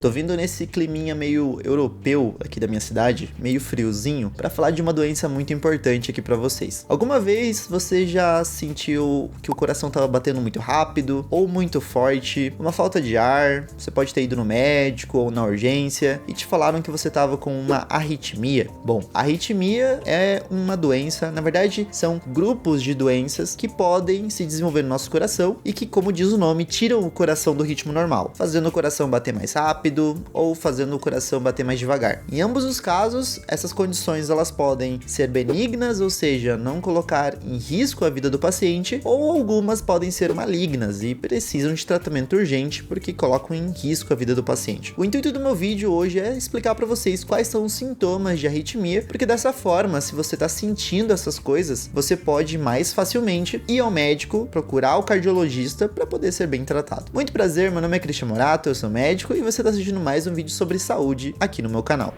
Tô vindo nesse climinha meio europeu aqui da minha cidade, meio friozinho, pra falar de uma doença muito importante aqui pra vocês. Alguma vez você já sentiu que o coração tava batendo muito rápido ou muito forte, uma falta de ar, você pode ter ido no médico ou na urgência e te falaram que você tava com uma arritmia? Bom, arritmia é uma doença, na verdade são grupos de doenças que podem se desenvolver no nosso coração e que, como diz o nome, tiram o coração do ritmo normal, fazendo o coração bater mais rápido ou fazendo o coração bater mais devagar. Em ambos os casos, essas condições elas podem ser benignas, ou seja, não colocar em risco a vida do paciente, ou algumas podem ser malignas e precisam de tratamento urgente porque colocam em risco a vida do paciente. O intuito do meu vídeo hoje é explicar para vocês quais são os sintomas de arritmia, porque dessa forma, se você está sentindo essas coisas, você pode mais facilmente ir ao médico, procurar o cardiologista para poder ser bem tratado. Muito prazer, meu nome é Christian Morato, eu sou médico e você está assistindo mais um vídeo sobre saúde aqui no meu canal.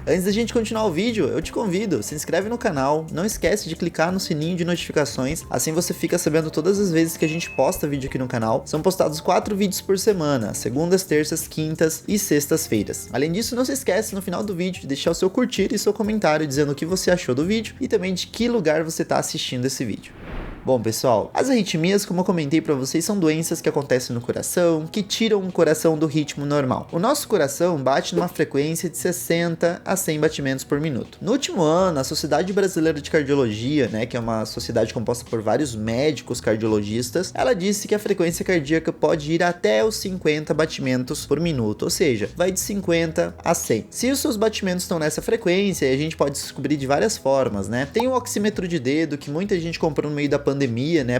Antes da gente continuar o vídeo, eu te convido, se inscreve no canal, não esquece de clicar no sininho de notificações, assim você fica sabendo todas as vezes que a gente posta vídeo aqui no canal. São postados 4 vídeos por semana, segundas, terças, quintas e sextas-feiras. Além disso, não se esquece no final do vídeo de deixar o seu curtir e seu comentário dizendo o que você achou do vídeo e também de que lugar você está assistindo esse vídeo. Bom, pessoal, as arritmias, como eu comentei para vocês, são doenças que acontecem no coração, que tiram o coração do ritmo normal. O nosso coração bate numa frequência de 60 a 100 batimentos por minuto. No último ano, a Sociedade Brasileira de Cardiologia, que é uma sociedade composta por vários médicos cardiologistas, ela disse que a frequência cardíaca pode ir até os 50 batimentos por minuto, ou seja, vai de 50 a 100. Se os seus batimentos estão nessa frequência, a gente pode descobrir de várias formas, Tem o oxímetro de dedo, que muita gente comprou no meio da pandemia,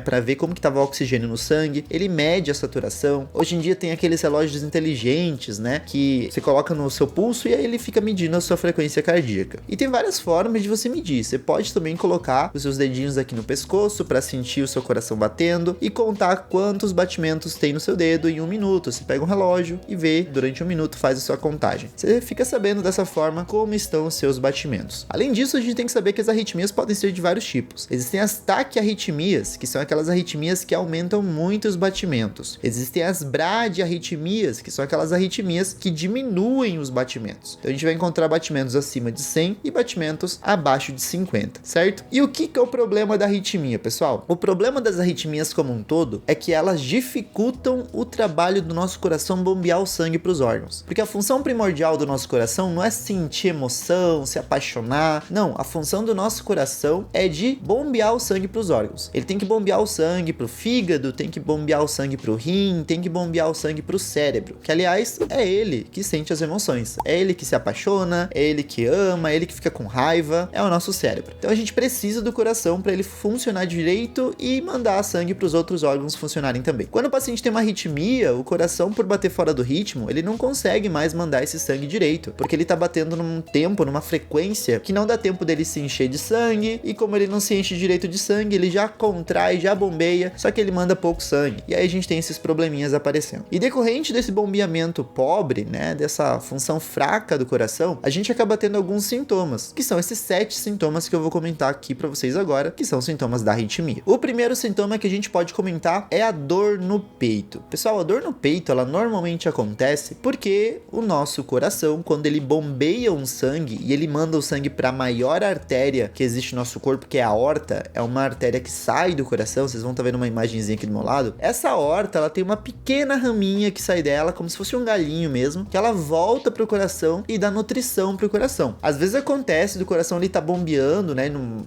para ver como que tava o oxigênio no sangue. Ele mede a saturação. Hoje em dia tem aqueles relógios inteligentes, que você coloca no seu pulso e aí ele fica medindo a sua frequência cardíaca. E tem várias formas de você medir. Você pode também colocar os seus dedinhos aqui no pescoço para sentir o seu coração batendo e contar quantos batimentos tem no seu dedo em 1 minuto. Você pega um relógio e vê, durante 1 minuto faz a sua contagem. Você fica sabendo dessa forma como estão os seus batimentos. Além disso, a gente tem que saber que as arritmias podem ser de vários tipos. Existem as taquiarritmias, que são aquelas arritmias que aumentam muito os batimentos. Existem as bradiarritmias, que são aquelas arritmias que diminuem os batimentos. Então a gente vai encontrar batimentos acima de 100 e batimentos abaixo de 50, certo? E o que é o problema da arritmia, pessoal? O problema das arritmias como um todo é que elas dificultam o trabalho do nosso coração bombear o sangue para os órgãos. Porque a função primordial do nosso coração não é sentir emoção, se apaixonar. Não, a função do nosso coração é de bombear o sangue para os órgãos. Ele tem que bombear o sangue pro fígado, tem que bombear o sangue pro rim, tem que bombear o sangue pro cérebro, que aliás é ele que sente as emoções, é ele que se apaixona, é ele que ama, é ele que fica com raiva, é o nosso cérebro. Então a gente precisa do coração para ele funcionar direito e mandar sangue para os outros órgãos funcionarem também. Quando o paciente tem uma arritmia, o coração, por bater fora do ritmo, ele não consegue mais mandar esse sangue direito, porque ele tá batendo num tempo, numa frequência que não dá tempo dele se encher de sangue, e como ele não se enche direito de sangue, ele já contrai, já bombeia, só que ele manda pouco sangue. E aí a gente tem esses probleminhas aparecendo. E decorrente desse bombeamento pobre, dessa função fraca do coração, a gente acaba tendo alguns sintomas, que são esses 7 sintomas que eu vou comentar aqui pra vocês agora, que são sintomas da arritmia. O primeiro sintoma que a gente pode comentar é a dor no peito. Pessoal, a dor no peito, ela normalmente acontece porque o nosso coração, quando ele bombeia um sangue e ele manda o sangue para a maior artéria que existe no nosso corpo, que é a aorta, é uma artéria que sai do coração, vocês vão estar vendo uma imagenzinha aqui do meu lado. Essa aorta, ela tem uma pequena raminha que sai dela, como se fosse um galinho mesmo, que ela volta pro coração e dá nutrição pro coração. Às vezes acontece do coração ele tá bombeando,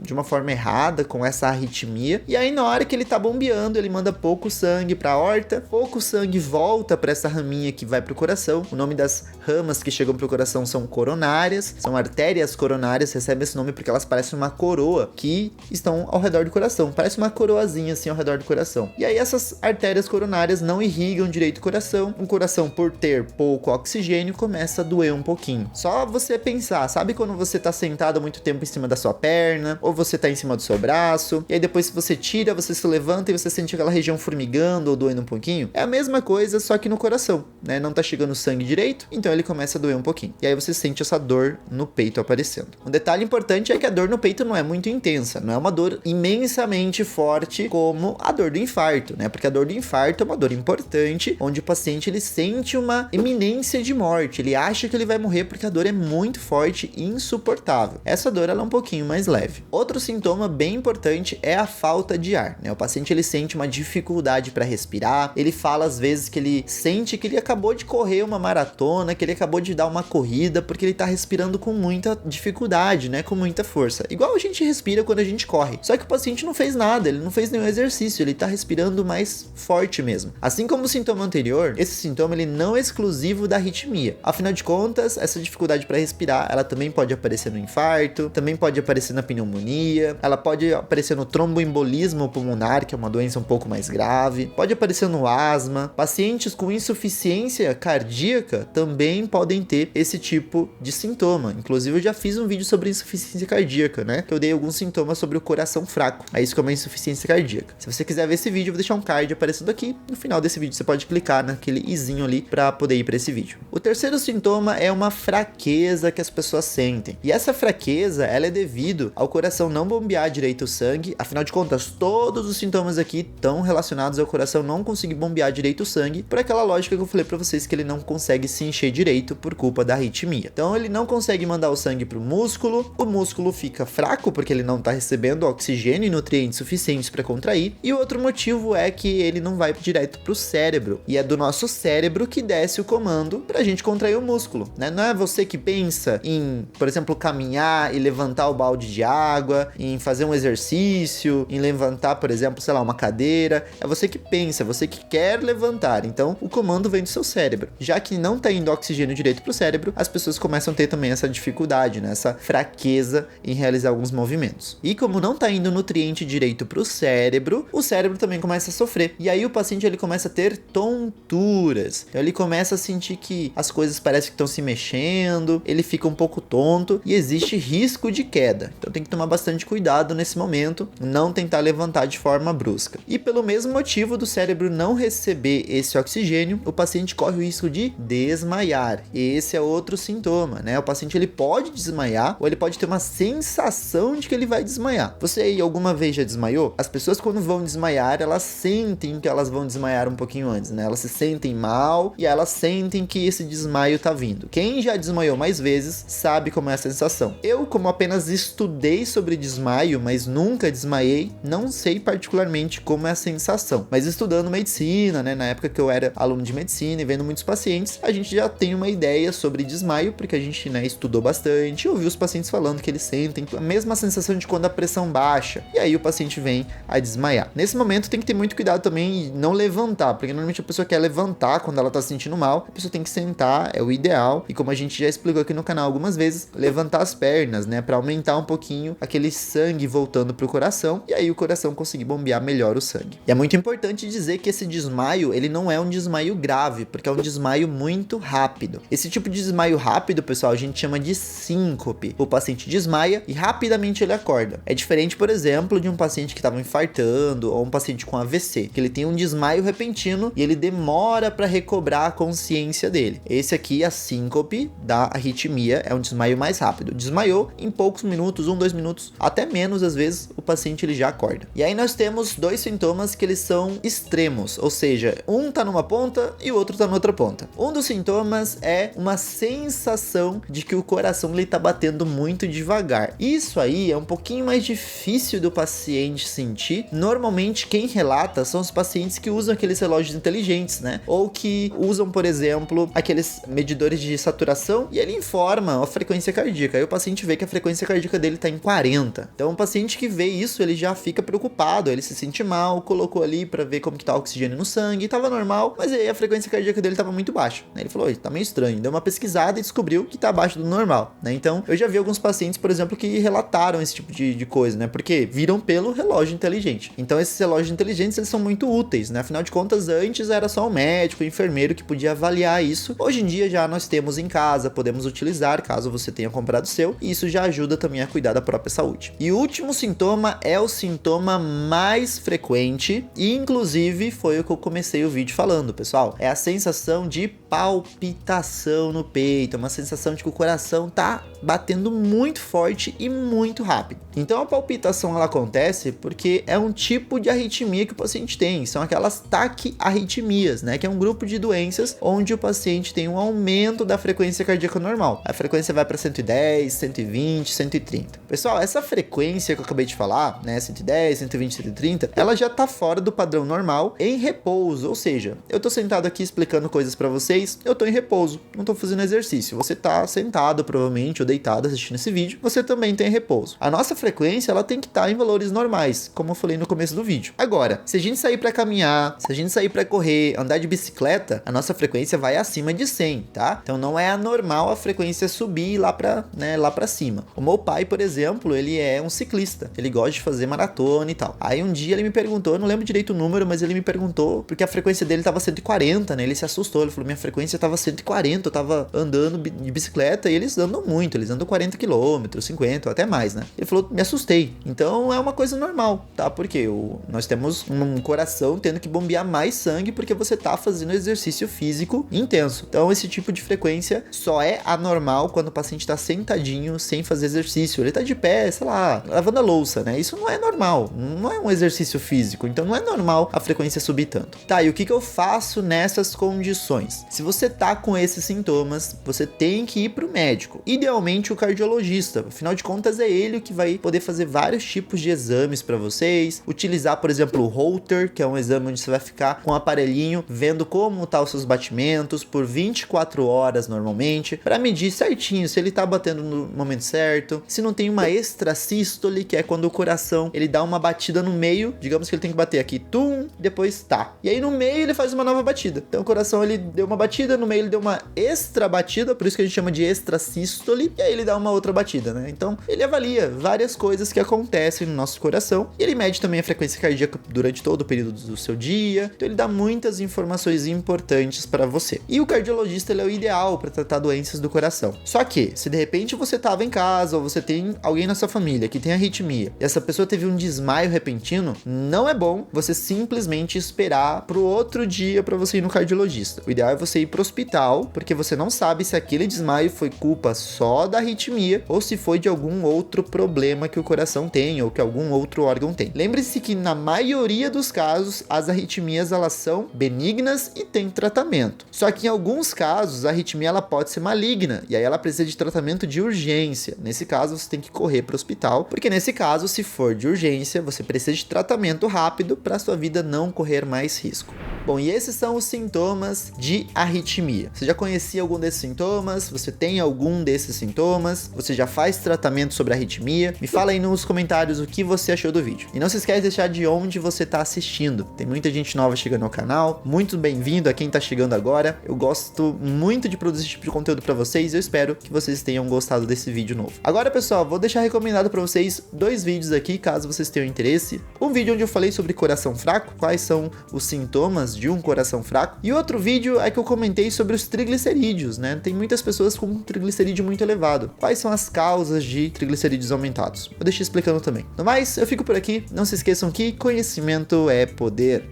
de uma forma errada, com essa arritmia, e aí na hora que ele tá bombeando, ele manda pouco sangue pra aorta, pouco sangue volta pra essa raminha que vai pro coração. O nome das ramas que chegam pro coração são coronárias, são artérias coronárias, recebem esse nome porque elas parecem uma coroa que estão ao redor do coração. Parece uma coroazinha assim ao redor do coração. E aí essas artérias coronárias não irrigam direito o coração. O coração, por ter pouco oxigênio, começa a doer um pouquinho. Só você pensar, sabe quando você tá sentado há muito tempo em cima da sua perna, ou você tá em cima do seu braço, e aí depois que você tira, você se levanta e você sente aquela região formigando ou doendo um pouquinho? É a mesma coisa, só que no coração, Não tá chegando sangue direito, então ele começa a doer um pouquinho. E aí você sente essa dor no peito aparecendo. Um detalhe importante é que a dor no peito não é muito intensa, não é uma dor imensamente extremamente forte como a dor do infarto, né? Porque a dor do infarto é uma dor importante, onde o paciente ele sente uma iminência de morte, ele acha que ele vai morrer porque a dor é muito forte e insuportável. Essa dor ela é um pouquinho mais leve. Outro sintoma bem importante é a falta de ar, né? O paciente ele sente uma dificuldade para respirar, ele fala às vezes que ele sente que ele acabou de correr uma maratona, que ele acabou de dar uma corrida, porque ele tá respirando com muita dificuldade, né? Com muita força. Igual a gente respira quando a gente corre. Só que o paciente não fez nada, ele não fez nenhum exercício, ele tá respirando mais forte mesmo. Assim como o sintoma anterior, esse sintoma ele não é exclusivo da arritmia. Afinal de contas, essa dificuldade para respirar, ela também pode aparecer no infarto, também pode aparecer na pneumonia, ela pode aparecer no tromboembolismo pulmonar, que é uma doença um pouco mais grave, pode aparecer no asma. Pacientes com insuficiência cardíaca também podem ter esse tipo de sintoma. Inclusive, eu já fiz um vídeo sobre insuficiência cardíaca, né? Que eu dei alguns sintomas sobre o coração fraco. É isso que é uma insuficiência cardíaca. Se você quiser ver esse vídeo, eu vou deixar um card aparecendo aqui. No final desse vídeo, você pode clicar naquele izinho ali para poder ir para esse vídeo. O terceiro sintoma é uma fraqueza que as pessoas sentem. E essa fraqueza, ela é devido ao coração não bombear direito o sangue. Afinal de contas, todos os sintomas aqui estão relacionados ao coração não conseguir bombear direito o sangue, por aquela lógica que eu falei para vocês que ele não consegue se encher direito por culpa da arritmia. Então ele não consegue mandar o sangue pro músculo, o músculo fica fraco porque ele não está recebendo oxigênio e nutrientes suficientes para contrair, e o outro motivo é que ele não vai direto pro cérebro, e é do nosso cérebro que desce o comando pra gente contrair o músculo, né? Não é você que pensa em, por exemplo, caminhar e levantar o balde de água, em fazer um exercício, em levantar, por exemplo, sei lá, uma cadeira. É você que pensa, você que quer levantar. Então, o comando vem do seu cérebro. Já que não tá indo oxigênio direito pro cérebro, as pessoas começam a ter também essa dificuldade, né? Essa fraqueza em realizar alguns movimentos. E como não tá indo nutriente direito pro cérebro, o cérebro também começa a sofrer. E aí o paciente ele começa a ter tonturas. Então, ele começa a sentir que as coisas parecem que estão se mexendo, ele fica um pouco tonto e existe risco de queda. Então tem que tomar bastante cuidado nesse momento, não tentar levantar de forma brusca. E pelo mesmo motivo do cérebro não receber esse oxigênio, o paciente corre o risco de desmaiar. E esse é outro sintoma, né? O paciente ele pode desmaiar ou ele pode ter uma sensação de que ele vai desmaiar. Você aí alguma vez já desmaiou? As pessoas quando vão desmaiar, elas sentem que elas vão desmaiar um pouquinho antes, né? Elas se sentem mal e elas sentem que esse desmaio tá vindo. Quem já desmaiou mais vezes sabe como é a sensação. Eu, como apenas estudei sobre desmaio, mas nunca desmaiei, não sei particularmente como é a sensação. Mas estudando medicina, né, na época que eu era aluno de medicina e vendo muitos pacientes, a gente já tem uma ideia sobre desmaio, porque a gente, né, estudou bastante e ouviu os pacientes falando que eles sentem a mesma sensação de quando a pressão baixa. E aí o paciente vem a desmaiar. Nesse momento tem que ter muito cuidado também e não levantar, porque normalmente a pessoa quer levantar quando ela tá se sentindo mal, a pessoa tem que sentar, é o ideal. E como a gente já explicou aqui no canal algumas vezes, levantar as pernas, né, para aumentar um pouquinho aquele sangue voltando pro coração e aí o coração conseguir bombear melhor o sangue. E é muito importante dizer que esse desmaio, ele não é um desmaio grave, porque é um desmaio muito rápido. Esse tipo de desmaio rápido, pessoal, a gente chama de síncope. O paciente desmaia e rapidamente ele acorda. É diferente, por exemplo, de um paciente que estava infartando ou um paciente com AVC, que ele tem um desmaio repentino e ele demora para recobrar a consciência dele. Esse aqui, a síncope da arritmia, é um desmaio mais rápido. Desmaiou em poucos minutos, 1, 2 minutos, até menos às vezes, o paciente ele já acorda. E aí nós temos dois sintomas que eles são extremos, ou seja, um tá numa ponta e o outro tá na outra ponta. Um dos sintomas é uma sensação de que o coração ele tá batendo muito devagar. Isso aí é um pouquinho mais difícil do paciente sentir. Normalmente quem relata são os pacientes que usam aqueles relógios inteligentes, né? Ou que usam, por exemplo, aqueles medidores de saturação e ele informa a frequência cardíaca. Aí o paciente vê que a frequência cardíaca dele tá em 40. Então o paciente que vê isso, ele já fica preocupado, ele se sente mal, colocou ali pra ver como que tá o oxigênio no sangue, tava normal, mas aí a frequência cardíaca dele tava muito baixa, né? Ele falou, tá meio estranho, deu uma pesquisada e descobriu que tá abaixo do normal, né? Então eu já vi alguns pacientes, por exemplo, que relataram esse tipo de coisa, né? Porque viram pelo relógio inteligente. Então esses relógios inteligentes, eles são muito úteis, né? Afinal de contas, antes era só o médico, o enfermeiro que podia avaliar isso. Hoje em dia já nós temos em casa, podemos utilizar caso você tenha comprado o seu, e isso já ajuda também a cuidar da própria saúde. E o último sintoma é o sintoma mais frequente e inclusive foi o que eu comecei o vídeo falando, pessoal. É a sensação de palpitação no peito, uma sensação de que o coração tá batendo muito forte e muito rápido. Então a palpitação ela acontece porque é um tipo de arritmia que o paciente tem, são aquelas taquiarritmias, né, que é um grupo de doenças onde o paciente tem um aumento da frequência cardíaca normal. A frequência vai para 110, 120, 130. Pessoal, essa frequência que eu acabei de falar, né, 110, 120, 130, ela já tá fora do padrão normal em repouso, ou seja, eu tô sentado aqui explicando coisas para vocês, eu tô em repouso, não tô fazendo exercício. Você tá sentado provavelmente ou deitado assistindo esse vídeo, você também tem repouso. A nossa frequência ela tem que estar em valores normais, como eu falei no começo do vídeo. Agora, se a gente sair para caminhar, se a gente sair para correr, andar de bicicleta, a nossa frequência vai acima de 100, tá? Então não é anormal a frequência subir lá para, né, lá para cima. O meu pai, por exemplo, ele é um ciclista, ele gosta de fazer maratona e tal. Aí um dia ele me perguntou, eu não lembro direito o número, mas ele me perguntou porque a frequência dele tava 140, né? Ele se assustou, ele falou: minha frequência tava 140, eu tava andando de bicicleta e eles andam muito, eles andam 40 km, 50, até mais, né? Ele falou: me assustei. Então é uma coisa normal, tá? Porque nós temos um coração tendo que bombear mais sangue porque você tá fazendo exercício físico intenso. Então esse tipo de frequência só é anormal quando o paciente tá sentadinho sem fazer exercício. Ele tá de pé, sei lá, lavando a louça, né? Isso não é normal, não é um exercício físico, então não é normal a frequência subir tanto. Tá, e o que eu faço nessas condições? Se você tá com esses sintomas, você tem que ir pro médico, idealmente o cardiologista, afinal de contas é ele que vai poder fazer vários tipos de exames para vocês, utilizar, por exemplo, o Holter, que é um exame onde você vai ficar com um aparelhinho vendo como tá os seus batimentos por 24 horas normalmente, para medir certinho se ele tá batendo no momento certo, se não tem uma extrasístole, que é quando o coração ele dá uma batida no meio, digamos que ele tem que bater aqui, tum, depois tá. E aí no meio ele faz uma nova batida. Então o coração ele deu uma batida, no meio ele deu uma extra batida, por isso que a gente chama de extrasístole, e aí ele dá uma outra batida, né? Então ele avalia várias coisas que acontecem no nosso coração, e ele mede também a frequência cardíaca durante todo o período do seu dia, então ele dá muitas informações importantes para você. E o cardiologista ele é o ideal para tratar doenças do coração. Só que, se de repente você tava em casa, ou você tem alguém na sua família que tem arritmia, e essa pessoa teve um desmaio repentino, não é bom você simplesmente esperar pro outro dia para você ir no cardiologista. O ideal é você ir pro hospital, porque você não sabe se aquele desmaio foi culpa só da arritmia ou se foi de algum outro problema que o coração tem ou que algum outro órgão tem. Lembre-se que na maioria dos casos as arritmias elas são benignas e têm tratamento. Só que em alguns casos a arritmia ela pode ser maligna e aí ela precisa de tratamento de urgência. Nesse caso você tem que correr para o hospital, porque nesse caso, se for de urgência, você precisa de tratamento rápido para sua vida não correr mais risco. Bom, e esses são os sintomas de arritmia. Você já conhecia algum desses sintomas? Você tem algum desses sintomas? Você já faz tratamento sobre arritmia? Me fala aí nos comentários o que você achou do vídeo. E não se esquece de deixar de onde você está assistindo. Tem muita gente nova chegando ao canal. Muito bem-vindo a quem está chegando agora. Eu gosto muito de produzir esse tipo de conteúdo para vocês e eu espero que vocês tenham gostado desse vídeo novo. Agora, pessoal, vou deixar recomendado para vocês 2 vídeos aqui, caso vocês tenham interesse. Um vídeo onde eu falei sobre coração fraco, quais são os sintomas de um coração fraco. E outro vídeo é que eu comentei sobre os triglicerídeos, né? Tem muitas pessoas com triglicerídeo muito elevado. Quais são as causas de triglicerídeos aumentados? Eu deixei explicando também. No mais, eu fico por aqui. Não se esqueçam que conhecimento é poder.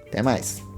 Até mais!